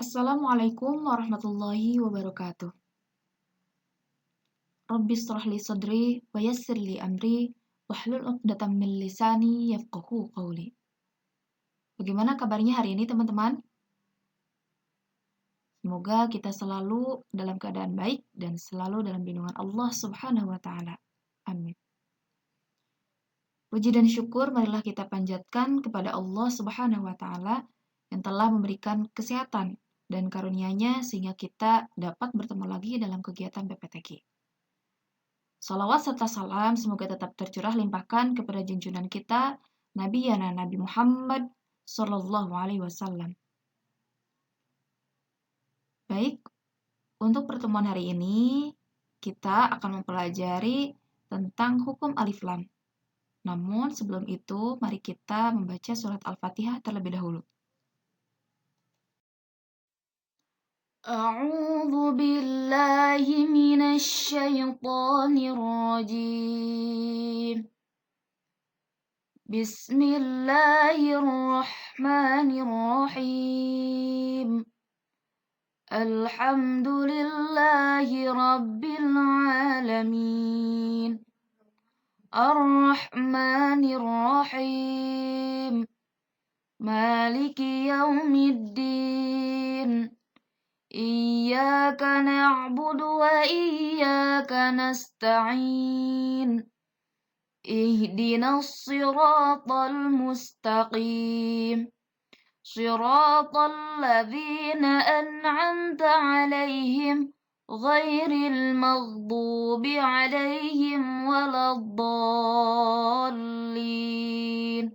Assalamualaikum warahmatullahi wabarakatuh. Rabbi shrah li sadri wa yassir li amri wahlul 'uqdatam min lisani yafqahu qawli. Bagaimana kabarnya hari ini teman-teman? Semoga kita selalu dalam keadaan baik dan selalu dalam lindungan Allah Subhanahu wa taala. Amin. Puji dan syukur marilah kita panjatkan kepada Allah Subhanahu wa taala yang telah memberikan kesehatan dan karunia-Nya sehingga kita dapat bertemu lagi dalam kegiatan PPTQ. Salawat serta salam semoga tetap tercurah limpahkan kepada junjungan kita Nabi Muhammad Sallallahu Alaihi Wasallam. Baik, untuk pertemuan hari ini kita akan mempelajari tentang hukum alif lam. Namun sebelum itu mari kita membaca surat Al-Fatihah terlebih dahulu. A'udzu billahi minasy syaithanir rajim. Bismillahirrahmanirrahim. Alhamdulillahi rabbil alamin. Ar-Rahmanir-Rahim. Maliki yaumiddin. Iyyaka na'budu wa iyyaka nasta'in. Ihdinas siratal mustaqim. Siratal ladzina an'amta 'alaihim ghairil maghdubi 'alaihim waladdallin.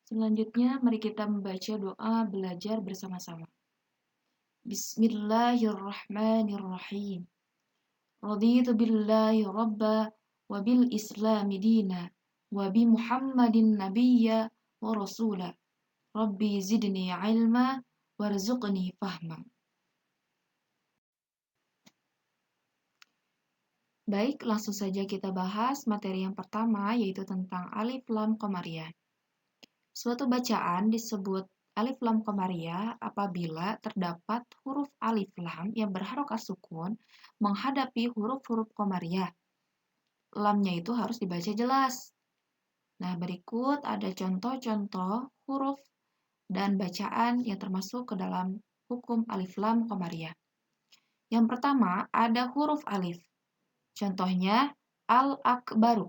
Selanjutnya mari kita membaca doa belajar bersama-sama. Bismillahirrahmanirrahim. Raditu billahi rabba wa bil islami dina wa bi Muhammadin nabiyya wa rasula. Rabbi zidni ilma warzuqni fahma. Baik, langsung saja kita bahas materi yang pertama yaitu tentang alif lam qamariyah. Suatu bacaan disebut alif lam qamariyah apabila terdapat huruf alif lam yang berharokat sukun menghadapi huruf-huruf qamariyah. Lamnya itu harus dibaca jelas. Nah, berikut ada contoh-contoh huruf dan bacaan yang termasuk ke dalam hukum alif lam qamariyah. Yang pertama ada huruf alif. Contohnya al-akbaru.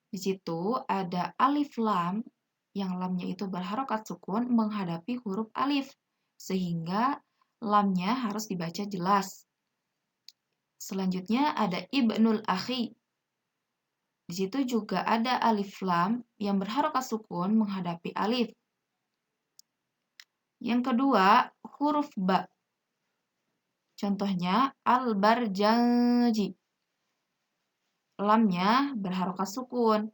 Di situ ada alif lam yang lamnya itu berharokat sukun menghadapi huruf alif sehingga lamnya harus dibaca jelas. Selanjutnya ada ibnul akhi. Di situ juga ada alif lam yang berharokat sukun menghadapi alif. Yang kedua, huruf ba. Contohnya al-barjaji. Lamnya berharokat sukun.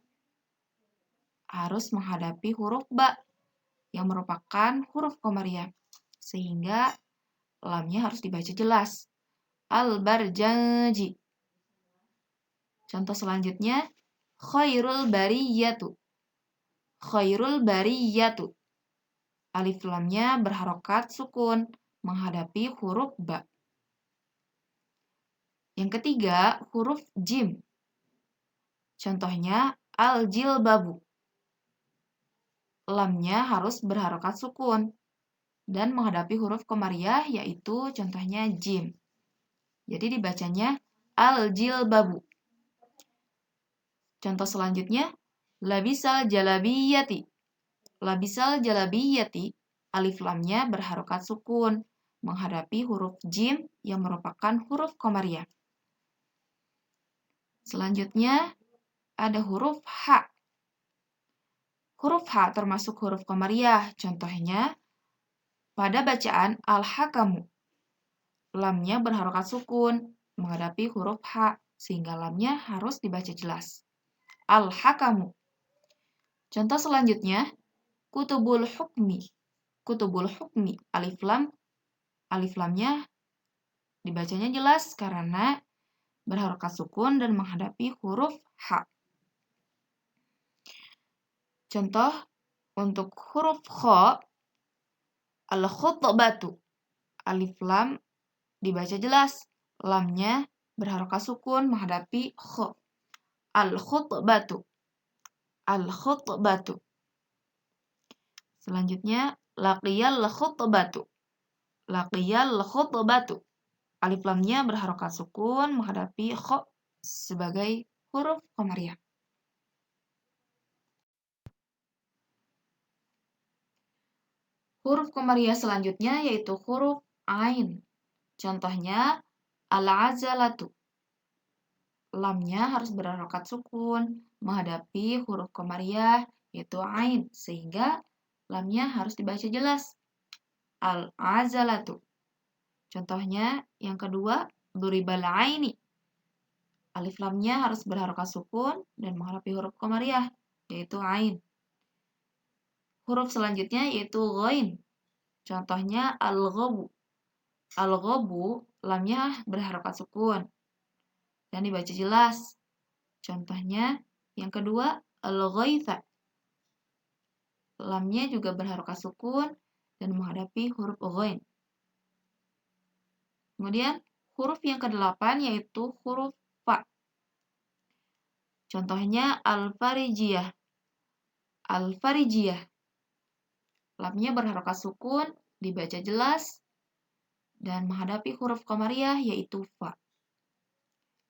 Harus menghadapi huruf ba yang merupakan huruf qamariyah. Sehingga lamnya harus dibaca jelas. Al-barjaji. Contoh selanjutnya, khairul bariyatu. Khairul bariyatu. Alif lamnya berharokat sukun menghadapi huruf ba. Yang ketiga, huruf jim. Contohnya al-jilbabu. Lamnya harus berharokat sukun dan menghadapi huruf qamariyah yaitu contohnya jim. Jadi dibacanya al-jilbabu. Contoh selanjutnya, labisal jalabiyati. Labisal jalabiyati, alif lamnya berharokat sukun menghadapi huruf jim yang merupakan huruf qamariyah. Selanjutnya ada huruf ha. Huruf ha termasuk huruf qamariyah. Contohnya pada bacaan al-hakamu. Lamnya berharokat sukun menghadapi huruf ha sehingga lamnya harus dibaca jelas. Al-hakamu. Contoh selanjutnya kutubul hukmi. Kutubul hukmi, alif lamnya dibacanya jelas karena berharokat sukun dan menghadapi huruf ha. Contoh Untuk huruf kha, al-khutbatu, alif lam dibaca jelas. Lamnya berharokat sukun menghadapi kha. Al-khutbatu. Al-khutbatu. Selanjutnya, laqiyal khutbatu. Laqiyal khutbatu. Alif lamnya berharokat sukun menghadapi kha sebagai huruf qamariyah. Huruf qamariyah selanjutnya yaitu huruf ain. Contohnya, al-azalatu. Lamnya harus berharokat sukun menghadapi huruf qamariyah yaitu ain, sehingga lamnya harus dibaca jelas. Al-azalatu. Contohnya yang kedua, duribal aini. Alif lamnya harus berharokat sukun dan menghadapi huruf qamariyah yaitu ain. Huruf selanjutnya yaitu ghain. Contohnya al-ghabu. Al-ghabu lamnya berharokat sukun dan dibaca jelas. Contohnya yang kedua al-ghaitha. Lamnya juga berharokat sukun dan menghadapi huruf ghain. Kemudian huruf yang ke-8 yaitu huruf fa. Contohnya al-farijiyah. Al-farijiyah. Lamnya berharokat sukun, dibaca jelas, dan menghadapi huruf qamariyah yaitu fa.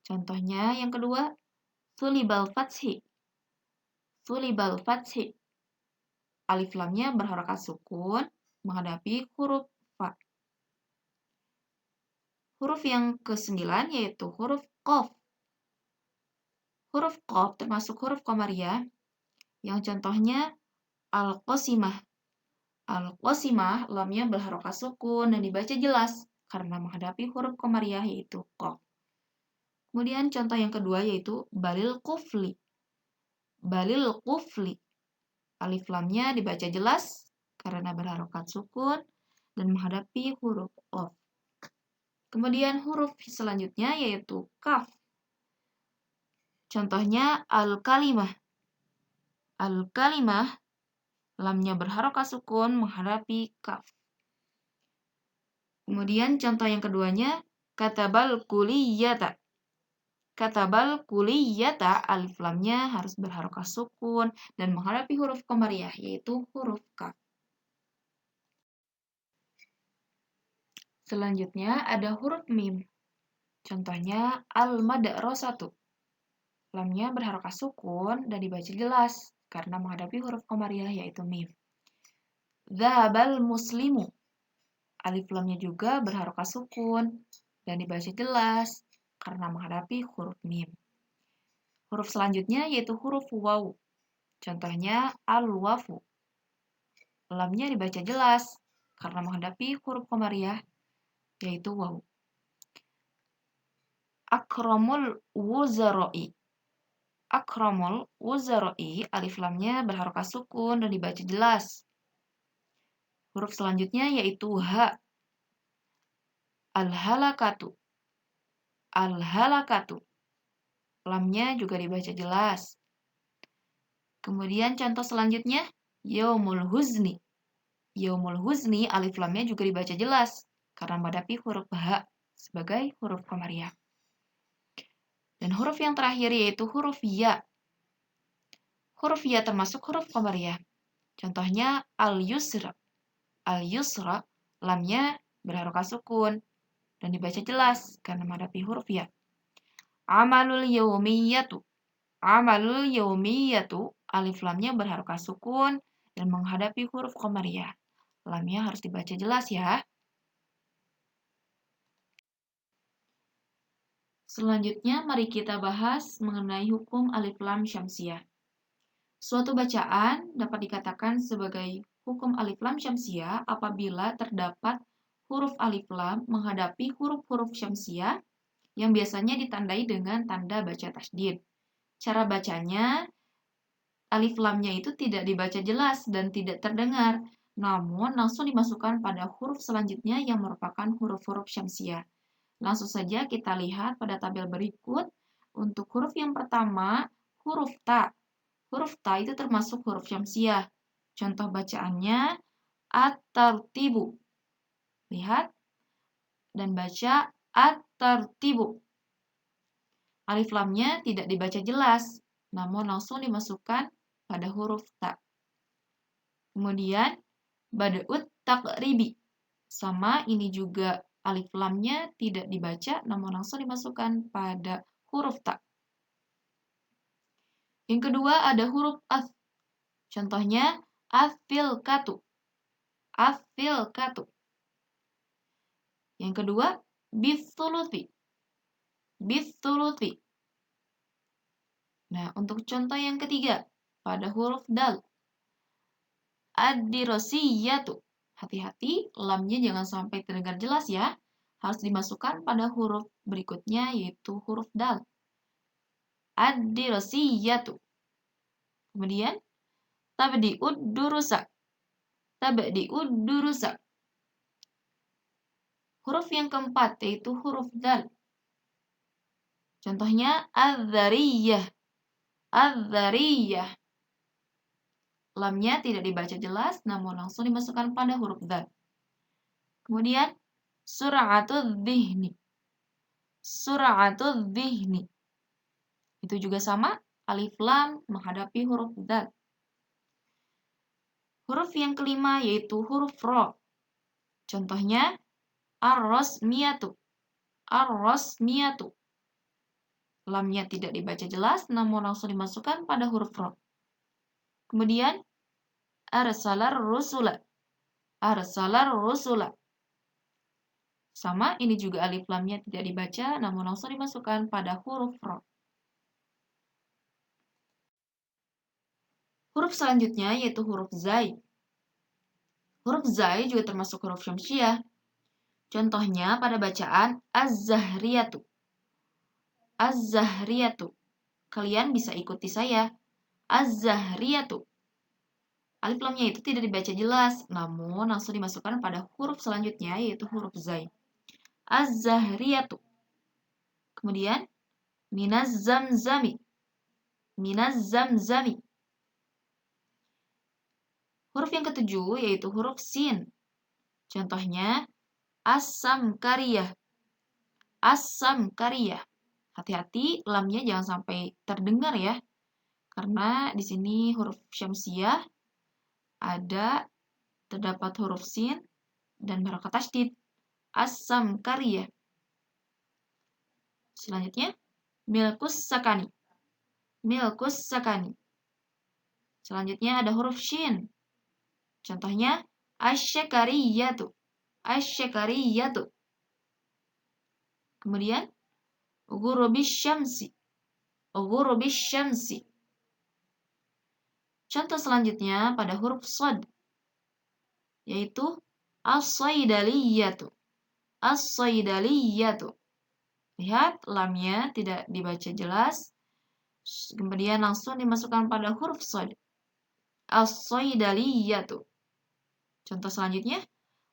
Contohnya yang kedua, sulibal fathi. Sulibal fathi. Alif lamnya berharokat sukun menghadapi huruf fa. Huruf yang ke-9 yaitu huruf qaf. Huruf qaf termasuk huruf qamariyah yang contohnya al-qasimah. Al-qasimah lamnya berharokat sukun dan dibaca jelas karena menghadapi huruf qamariyah yaitu qaf. Kemudian contoh yang kedua yaitu balil qufli. Balil qufli. Alif lamnya dibaca jelas karena berharokat sukun dan menghadapi huruf qaf. Kemudian huruf selanjutnya yaitu kaf. Contohnya al-kalimah. Al-kalimah lamnya berharokat sukun menghadapi kaf. Kemudian contoh yang keduanya katabal kuliyata. Katabal kuliyata alif lamnya harus berharokat sukun dan menghadapi huruf qamariyah yaitu huruf kaf. Selanjutnya ada huruf mim. Contohnya al-madrasatu. Lamnya berharokat sukun dan dibaca jelas karena menghadapi huruf qamariyah yaitu mim. Dzahabal muslimu. Alif lamnya juga berharokat sukun dan dibaca jelas karena menghadapi huruf mim. Huruf selanjutnya yaitu huruf waw. Contohnya al-wafu. Lamnya dibaca jelas karena menghadapi huruf qamariyah yaitu waw. Akramul wuzara'i. Akramul wuzara'i alif lamnya berharokat sukun dan dibaca jelas. Huruf selanjutnya yaitu ha. Al-halakatu. Al-halakatu. Lamnya juga dibaca jelas. Kemudian contoh selanjutnya yaumul huzni. Yaumul huzni alif lamnya juga dibaca jelas karena menghadapi huruf ha sebagai huruf qamariyah. Dan huruf yang terakhir yaitu huruf ya. Huruf ya termasuk huruf qamariyah. Contohnya al-yusra. Al-yusra lamnya berharokat sukun dan dibaca jelas karena menghadapi huruf ya. Amalul yaumiyatu. Amalul yaumiyatu alif lamnya berharokat sukun dan menghadapi huruf qamariyah. Lamnya harus dibaca jelas ya. Selanjutnya mari kita bahas mengenai hukum alif lam syamsiyah. Suatu bacaan dapat dikatakan sebagai hukum alif lam syamsiyah apabila terdapat huruf alif lam menghadapi huruf-huruf syamsiyah yang biasanya ditandai dengan tanda baca tasydid. Cara bacanya, alif lamnya itu tidak dibaca jelas dan tidak terdengar, namun langsung dimasukkan pada huruf selanjutnya yang merupakan huruf-huruf syamsiyah. Langsung saja kita lihat pada tabel berikut. Untuk huruf yang pertama, huruf ta. Huruf ta itu termasuk huruf syamsiyah. Contoh bacaannya at-tartibu. Lihat dan baca at-tartibu. Alif lamnya tidak dibaca jelas, namun langsung dimasukkan pada huruf ta. Kemudian bada'ut taqribi. Sama, ini juga alif lamnya tidak dibaca, namun langsung dimasukkan pada huruf ta. Yang kedua ada huruf ath. Contohnya afilkatu. Afilkatu. Yang kedua bithuluthi. Bithuluthi. Nah, untuk contoh yang ketiga pada huruf dal. Ad-dirasiyatu. Hati-hati, lamnya jangan sampai terdengar jelas ya. Harus dimasukkan pada huruf berikutnya, yaitu huruf dal. Ad-dirasiyatu. Kemudian, tabdi'ud durusa. Tabdi'ud durusa. Huruf yang keempat, yaitu huruf dal. Contohnya, adz-dzariyah. Adz-dzariyah. Lamnya tidak dibaca jelas, namun langsung dimasukkan pada huruf dal. Kemudian, sur'atul dhihni. Sur'atul dhihni. Itu juga sama, alif lam menghadapi huruf dal. Huruf yang kelima yaitu huruf ro. Contohnya, ar-rasmiyatu. Ar-rasmiyatu. Lamnya tidak dibaca jelas, namun langsung dimasukkan pada huruf ro. Kemudian, arsalar rusula. Arsalar rusula. Sama, ini juga alif lamnya tidak dibaca, namun langsung dimasukkan pada huruf ro. Huruf selanjutnya yaitu huruf zai. Huruf zai juga termasuk huruf syamsiah. Contohnya pada bacaan az-zahriyatu. Az-zahriyatu. Kalian bisa ikuti saya. Az-zahriyatu. Alif lamnya itu tidak dibaca jelas, namun langsung dimasukkan pada huruf selanjutnya yaitu huruf zai. Az-zahriyatu. Kemudian minaz zamzami. Minaz zamzami. Huruf yang ketujuh yaitu huruf sin. Contohnya as-samkariyah. As-samkariyah. Hati-hati lamnya jangan sampai terdengar ya. Karena di sini huruf syamsiah terdapat huruf sin dan harokat tasydid. As-samkariyah. Selanjutnya milkus sakani. Milkus sakani. Selanjutnya ada huruf shin. Contohnya asy-syakariyatu. Asy-syakariyatu. Kemudian ghurubis syamsi. Ghurubis syamsi. Contoh selanjutnya pada huruf shad, yaitu as-saydaliyatu. As-saydaliyatu. Lihat, lamnya tidak dibaca jelas. Kemudian langsung dimasukkan pada huruf shad. As-saydaliyatu. Contoh selanjutnya,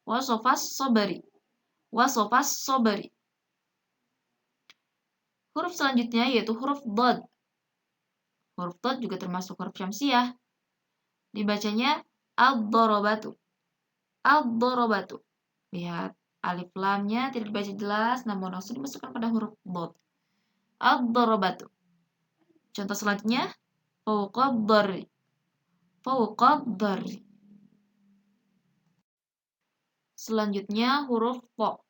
wasofas sobari. Wasofas sobari. Huruf selanjutnya yaitu huruf dad. Huruf dad juga termasuk huruf syamsiah. Dibacanya ad-darabatu. Ad-darabatu. Lihat, alif lamnya tidak dibaca jelas, namun langsung dimasukkan pada huruf dad. Ad-darabatu. Contoh selanjutnya, fawqad-darri. Fawqad-darri. Selanjutnya huruf po.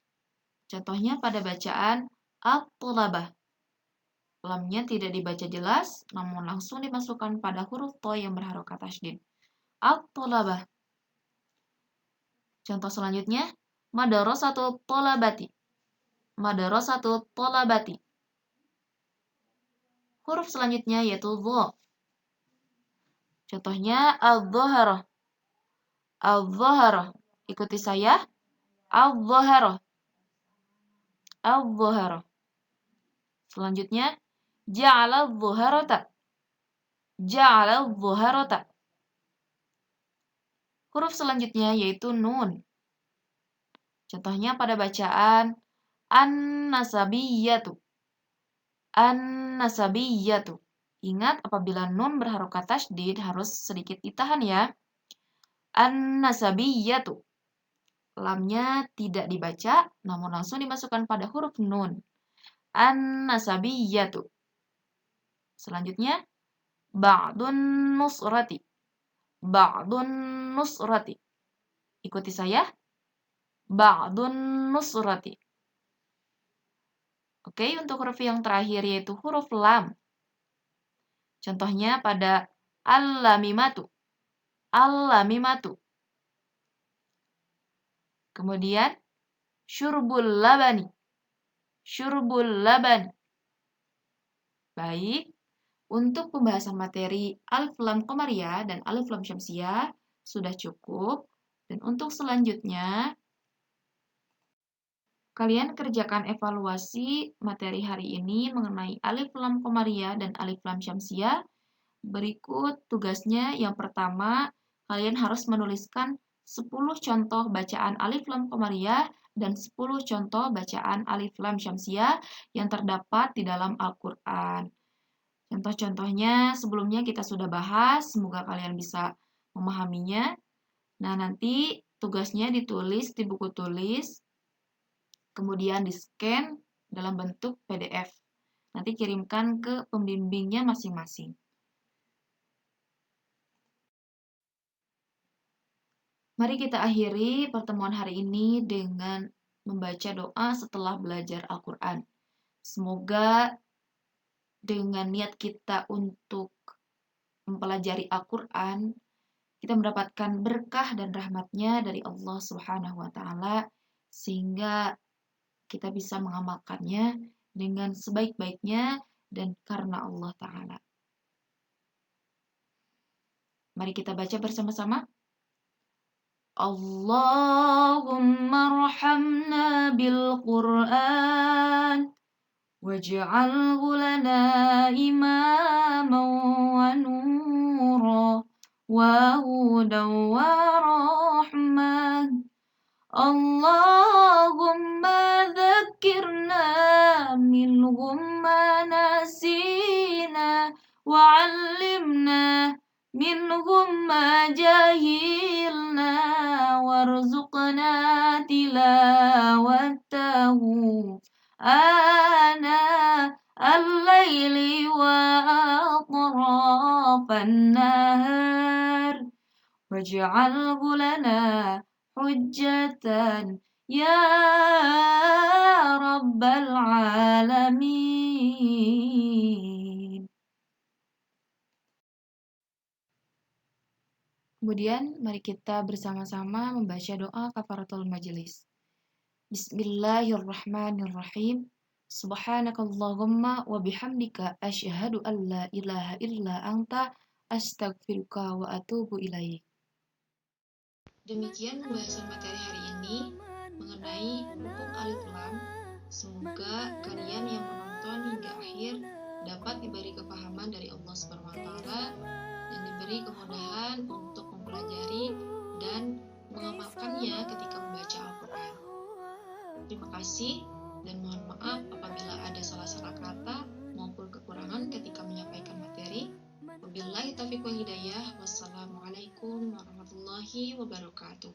Contohnya pada bacaan at-thalabah. Lamnya tidak dibaca jelas, namun langsung dimasukkan pada huruf to yang berharokat tasydid. At-thalabah. Contoh selanjutnya, madarasatul thalabati. Madarasatul thalabati. Huruf selanjutnya yaitu dha. Contohnya al-dhaharah. Al-dhaharah. Ikuti saya. Al-dhaharah. Al-dhaharah. Selanjutnya, ja'ala al-dhaharata. Ja'ala al-dhaharata. Huruf selanjutnya yaitu nun. Contohnya pada bacaan an-nasabiyatu. An-nasabiyatu. Ingat, apabila nun berharokat tasydid harus sedikit ditahan ya. An-nasabiyyatu. Lamnya tidak dibaca, namun langsung dimasukkan pada huruf nun. An-nasabiyyatu. Selanjutnya, ba'dun nusrati. Ba'dun nusrati. Ikuti saya. Ba'dun nusrati. Oke, untuk huruf yang terakhir yaitu huruf lam. Contohnya pada al-lamimatu. Al-lamimatu. Kemudian syurbul labani. Syurbul labani. Baik, untuk pembahasan materi alif lam qamariyah dan alif lam syamsiyah sudah cukup. Dan untuk selanjutnya, kalian kerjakan evaluasi materi hari ini mengenai alif lam qamariyah dan alif lam syamsiyah. Berikut tugasnya. Yang pertama, kalian harus menuliskan 10 contoh bacaan alif lam qamariyah dan 10 contoh bacaan alif lam syamsiyah yang terdapat di dalam Al-Quran. Contoh-contohnya sebelumnya kita sudah bahas, semoga kalian bisa memahaminya. Nah, nanti tugasnya ditulis di buku tulis, kemudian di-scan dalam bentuk PDF. Nanti kirimkan ke pembimbingnya masing-masing. Mari kita akhiri pertemuan hari ini dengan membaca doa setelah belajar Al-Quran. Semoga dengan niat kita untuk mempelajari Al-Quran, kita mendapatkan berkah dan rahmatnya dari Allah Subhanahu wa Ta'ala, sehingga kita bisa mengamalkannya dengan sebaik-baiknya dan karena Allah Ta'ala. Mari kita baca bersama-sama. Allahumma arhamna bil Qur'an waj'alhu lana imaman wa nura wa hudan wa rahmah. Allahumma dhakkirna minhum ma nasina wa 'allimna minhum ma jahilna warzuqna tilawatahu ana al-laili wa atrafan nahar waj'alhu lana hujjatan ya rabbal alamin. Kemudian mari kita bersama-sama membaca doa kafaratul majelis. Bismillahirrahmanirrahim. Subhanakallahumma wa bihamdika asyhadu an la ilaha illa anta astaghfiruka wa atubu ilaik. Demikian pembahasan materi hari ini mengenai huruf alif lam. Semoga kalian yang menonton hingga akhir dapat diberi kepahaman dari Allah Subhanahu wa taala dan diberi kemudahan untuk mempelajari dan mengamalkannya ketika membaca Al-Quran. Terima kasih dan mohon maaf apabila ada salah-salah kata maupun kekurangan ketika menyampaikan materi. Wabillahi taufiq wal hidayah. Wassalamualaikum warahmatullahi wabarakatuh.